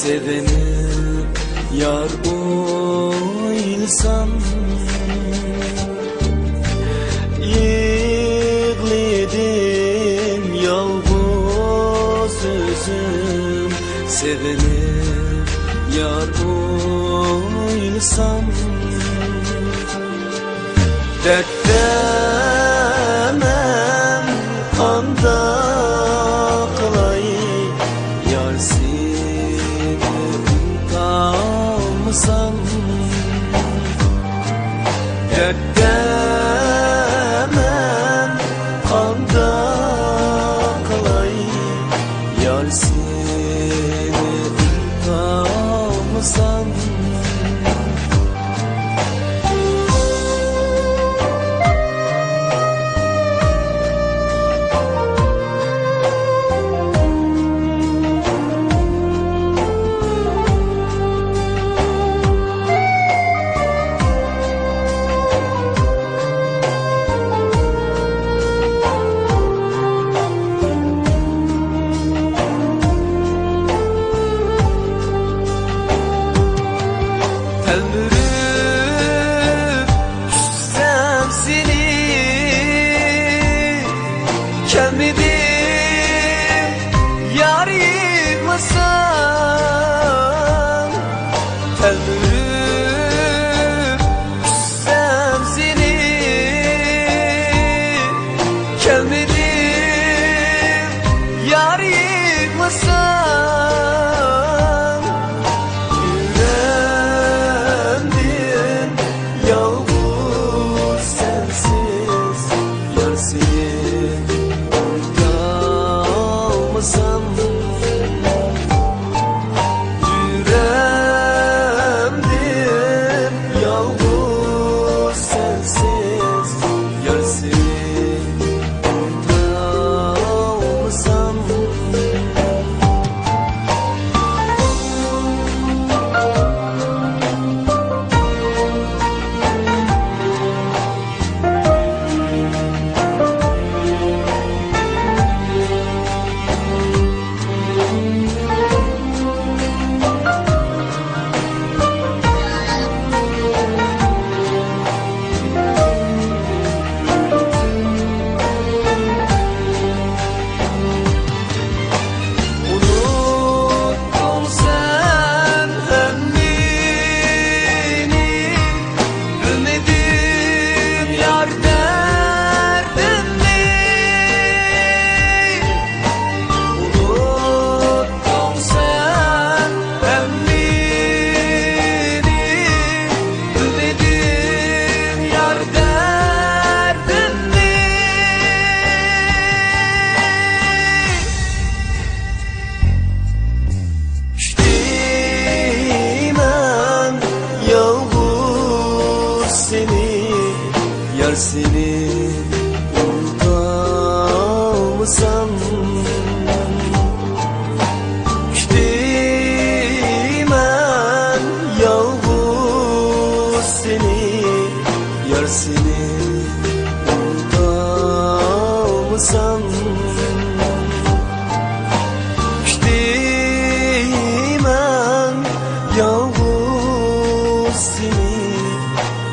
Seveni yar oylsam, yığladım yalnız özüm. Seveni yar oylsam, dertlemem anda kılay. Yar seni kalmasam, dertlemem anda kılay. Yar seni kalmasam. Ömrüm küssem seni, gelmedim yar yıkmasam. Ömrüm küssem seni, gelmedim yar yıkmasam. Yüreğimdim yalnız sensiz, yar seni kalmasam. Yar seni unutamazsam, düştümen yalnız seni. Yar seni unutamazsam, düştümen yalnız seni.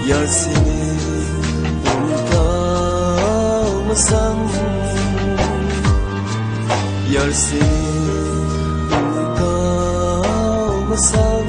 Yar seni yar seni kalmasam.